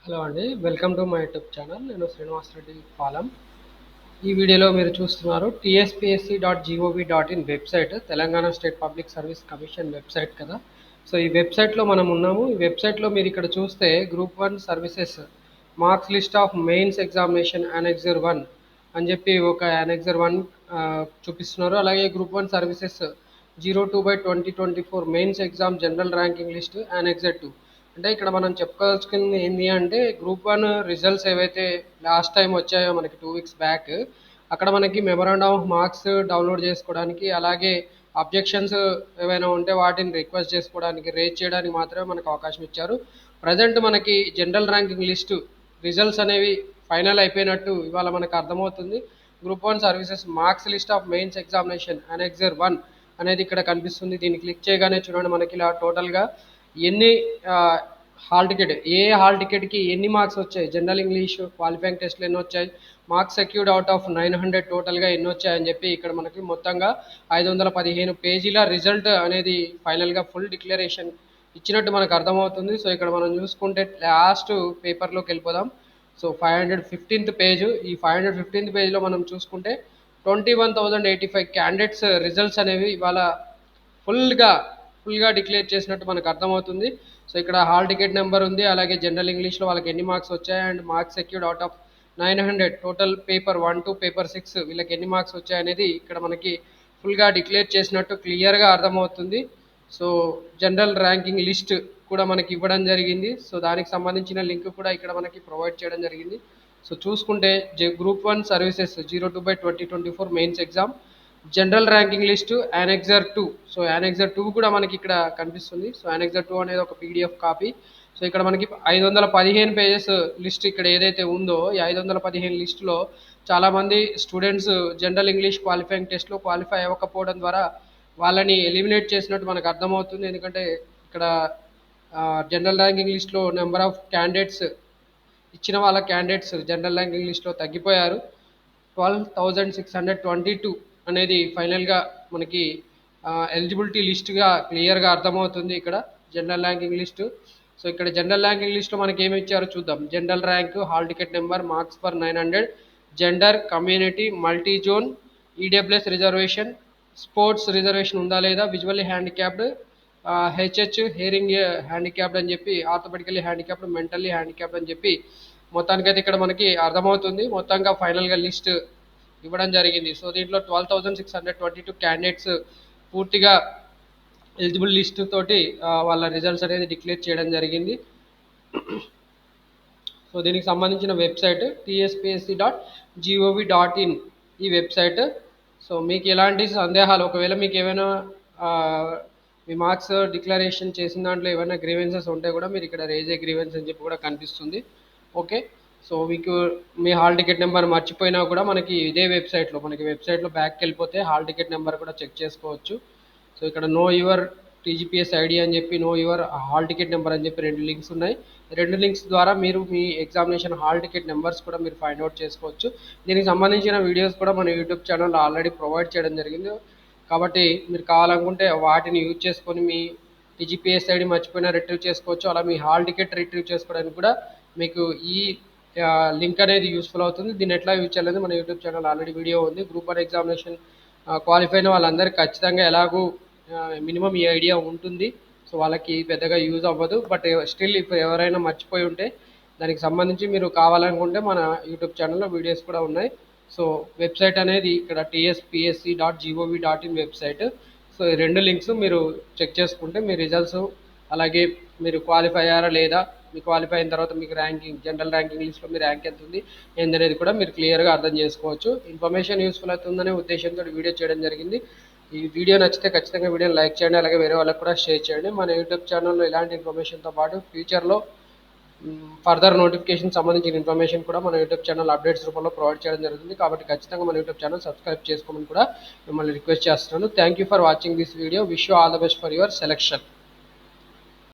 Hello అండి. Welcome to my YouTube channel. నేను శ్రీనివాస్ రెడ్డి పాలెం. ఈ వీడియోలో మీరు చూస్తున్నారు tspsc.gov.in website, Telangana state public service commission website కదా. సో ఈ వెబ్సైట్లో మనం ఉన్నాము. ఈ వెబ్సైట్లో మీరు ఇక్కడ చూస్తే group 1 services marks list of mains examination annexure 1 అని చెప్పి ఒక అనెక్సర్ 1 చూపిస్తున్నారు. అలాగే group 1 services 02/2024 mains exam general ranking list annexure 2. అంటే ఇక్కడ మనం చెప్పుకోవాల్సింది ఏంటి అంటే గ్రూప్ 1 రిజల్ట్స్ ఏవైతే లాస్ట్ టైం వచ్చాయో మనకి 2 వీక్స్ బ్యాక్, అక్కడ మనకి మెమరాండం ఆఫ్ మార్క్స్ డౌన్లోడ్ చేసుకోవడానికి, అలాగే అబ్జెక్షన్స్ ఏవైనా ఉంటే వాటిని రిక్వెస్ట్ చేసుకోవడానికి, రేజ్ చేయడానికి మాత్రమే మనకు అవకాశం ఇచ్చారు. ప్రజెంట్ మనకి జనరల్ ర్యాంకింగ్ లిస్టు రిజల్ట్స్ అనేవి ఫైనల్ అయిపోయినట్టు ఇవాళ మనకు అర్థమవుతుంది. Group 1 services marks list of mains examination annexure 1 అనేది ఇక్కడ కనిపిస్తుంది. దీన్ని క్లిక్ చేయగానే చూడండి మనకి ఇలా టోటల్గా ఎన్ని హాల్ టికెట్, ఏ హాల్ టికెట్కి ఎన్ని మార్క్స్ వచ్చాయి, జనరల్ ఇంగ్లీష్ క్వాలిఫైయింగ్ టెస్ట్లు ఎన్ని వచ్చాయి, మార్క్స్ సెక్యూర్డ్ అవుట్ ఆఫ్ 900 టోటల్గా ఎన్ని వచ్చాయని చెప్పి ఇక్కడ మనకి మొత్తంగా 515 పేజీల రిజల్ట్ అనేది ఫైనల్గా ఫుల్ డిక్లరేషన్ ఇచ్చినట్టు మనకు అర్థమవుతుంది. సో ఇక్కడ మనం చూసుకుంటే లాస్ట్ పేపర్లోకి వెళ్ళిపోదాం. So 515th page. ఈ 515th పేజ్లో మనం చూసుకుంటే 21,085 క్యాండిడేట్స్ రిజల్ట్స్ అనేవి ఇవాళ ఫుల్గా డిక్లేర్ చేసినట్టు మనకు అర్థమవుతుంది. సో ఇక్కడ హాల్ టికెట్ నెంబర్ ఉంది, అలాగే జనరల్ ఇంగ్లీష్లో వాళ్ళకి ఎన్ని మార్క్స్ వచ్చాయి and marks secured out of 900 total paper 1 to paper 6 వీళ్ళకి ఎన్ని మార్క్స్ వచ్చాయనేది ఇక్కడ మనకి ఫుల్గా డిక్లేర్ చేసినట్టు క్లియర్గా అర్థమవుతుంది. సో జనరల్ ర్యాంకింగ్ లిస్ట్ కూడా మనకి ఇవ్వడం జరిగింది. సో దానికి సంబంధించిన లింక్ కూడా ఇక్కడ మనకి ప్రొవైడ్ చేయడం జరిగింది. సో చూసుకుంటే group 1 services 02/2024 mains exam general ranking list annexure 2. So annexure 2 కూడా మనకి ఇక్కడ కనిపిస్తుంది. సో అనెక్సర్ 2 అనేది ఒక పీడిఎఫ్ కాపీ. సో ఇక్కడ మనకి 515 పేజెస్ లిస్ట్ ఇక్కడ ఏదైతే ఉందో, ఈ 515 లిస్టులో చాలామంది స్టూడెంట్స్ జనరల్ ఇంగ్లీష్ క్వాలిఫైయింగ్ టెస్ట్లో క్వాలిఫై అవ్వకపోవడం ద్వారా వాళ్ళని ఎలిమినేట్ చేసినట్టు మనకు అర్థమవుతుంది. ఎందుకంటే ఇక్కడ జనరల్ ర్యాంకింగ్ లిస్ట్లో నెంబర్ ఆఫ్ క్యాండిడేట్స్ ఇచ్చిన వాళ్ళ క్యాండిడేట్స్ జనరల్ ర్యాంకింగ్ లిస్ట్లో తగ్గిపోయారు. 12,622 అనేది ఫైనల్గా మనకి ఎలిజిబిలిటీ లిస్ట్గా క్లియర్గా అర్థమవుతుంది ఇక్కడ జనరల్ ర్యాంకింగ్ లిస్టు. సో ఇక్కడ జనరల్ ర్యాంకింగ్ లిస్ట్లో మనకి ఏమి ఇచ్చారో చూద్దాం. General rank, hall ticket number, marks for 900, gender, community, multi zone, EWS reservation, sports reservation ఉందా లేదా, visually handicapped, HH hearing handicapped అని చెప్పి, ఆర్థోపెడికల్లీ హ్యాండిక్యాప్డ్, మెంటల్లీ హ్యాండిక్యాప్డ్ అని చెప్పి మొత్తానికైతే ఇక్కడ మనకి అర్థమవుతుంది. మొత్తంగా ఫైనల్గా లిస్ట్ ఇవ్వడం జరిగింది. సో దీంట్లో 12,622 క్యాండిడేట్స్ పూర్తిగా ఎలిజిబుల్ లిస్ట్ తోటి వాళ్ళ రిజల్ట్స్ అనేది డిక్లేర్ చేయడం జరిగింది. సో దీనికి సంబంధించిన వెబ్సైట్ tspsc.gov.in ఈ వెబ్సైట్. సో మీకు ఎలాంటి సందేహాలు, ఒకవేళ మీకు ఏమైనా మీ మార్క్స్ డిక్లరేషన్ చేసిన దాంట్లో ఏమైనా గ్రీవెన్సెస్ ఉంటే కూడా మీరు ఇక్కడ రేజ్ ఏ గ్రీవెన్స్ అని చెప్పి కూడా కనిపిస్తుంది. ఓకే. సో మీకు మీ హాల్ టికెట్ నెంబర్ మర్చిపోయినా కూడా మనకి ఇదే వెబ్సైట్లో బ్యాక్కి వెళ్ళిపోతే హాల్ టికెట్ నెంబర్ కూడా చెక్ చేసుకోవచ్చు. సో ఇక్కడ నో యువర్ టీజీపీఎస్ ఐడి అని చెప్పి, know your hall ticket number అని చెప్పి 2 లింక్స్ ఉన్నాయి. 2 లింక్స్ ద్వారా మీరు మీ ఎగ్జామినేషన్ హాల్ టికెట్ నెంబర్స్ కూడా మీరు ఫైండ్ అవుట్ చేసుకోవచ్చు. దీనికి సంబంధించిన వీడియోస్ కూడా మన యూట్యూబ్ ఛానల్లో ఆల్రెడీ ప్రొవైడ్ చేయడం జరిగింది. కాబట్టి మీరు కావాలనుకుంటే వాటిని యూజ్ చేసుకొని మీ టీజీపీఎస్ ఐడి మర్చిపోయినా రిట్రీవ్ చేసుకోవచ్చు. అలా మీ హాల్ టికెట్ రిట్రీవ్ చేసుకోవడానికి కూడా మీకు ఈ లింక్ అనేది యూస్ఫుల్ అవుతుంది. దీన్ని ఎట్లా యూజ్ చేయాలనేది మన యూట్యూబ్ ఛానల్ ఆల్రెడీ వీడియో ఉంది. గ్రూప్ 1 ఎగ్జామినేషన్ క్వాలిఫై అయిన వాళ్ళందరికీ ఖచ్చితంగా ఎలాగూ మినిమం ఈ ఐడియా ఉంటుంది. సో వాళ్ళకి పెద్దగా యూజ్ అవ్వదు. బట్ స్టిల్ ఇప్పుడు ఎవరైనా మర్చిపోయి ఉంటే దానికి సంబంధించి మీరు కావాలనుకుంటే మన యూట్యూబ్ ఛానల్లో వీడియోస్ కూడా ఉన్నాయి. సో వెబ్సైట్ అనేది ఇక్కడ tspsc.gov.in వెబ్సైట్. సో ఈ 2 లింక్స్ మీరు చెక్ చేసుకుంటే మీ రిజల్ట్స్, అలాగే మీరు క్వాలిఫై అయ్యారా లేదా, మీ క్వాలిఫై అయిన తర్వాత మీకు ర్యాంకింగ్, జనరల్ ర్యాంకింగ్ లిస్ట్లో మీ ర్యాంక్ ఎంత ఉంది ఏందనేది కూడా మీరు క్లియర్గా అర్థం చేసుకోవచ్చు. ఇన్ఫర్మేషన్ యూస్ఫుల్ అవుతుందనే ఉద్దేశంతో వీడియో చేయడం జరిగింది. ఈ వీడియో నచ్చితే ఖచ్చితంగా వీడియోని లైక్ చేయండి, అలాగే వేరే వాళ్ళకి కూడా షేర్ చేయండి. మన యూట్యూబ్ ఛానల్లో ఇలాంటి ఇన్ఫర్మేషన్తో పాటు ఫ్యూచర్లో ఫర్దర్ నోటిఫికేషన్ సంబంధించిన ఇన్ఫర్మేషన్ కూడా మన యూట్యూబ్ ఛానల్ అప్డేట్స్ రూపంలో ప్రొవైడ్ చేయడం జరుగుతుంది. కాబట్టి ఖచ్చితంగా మన యూట్యూబ్ ఛానల్ సబ్స్క్రైబ్ చేసుకోమని కూడా మిమ్మల్ని రిక్వెస్ట్ చేస్తున్నాను. Thank you for watching this video. Wish you all the best for your selection.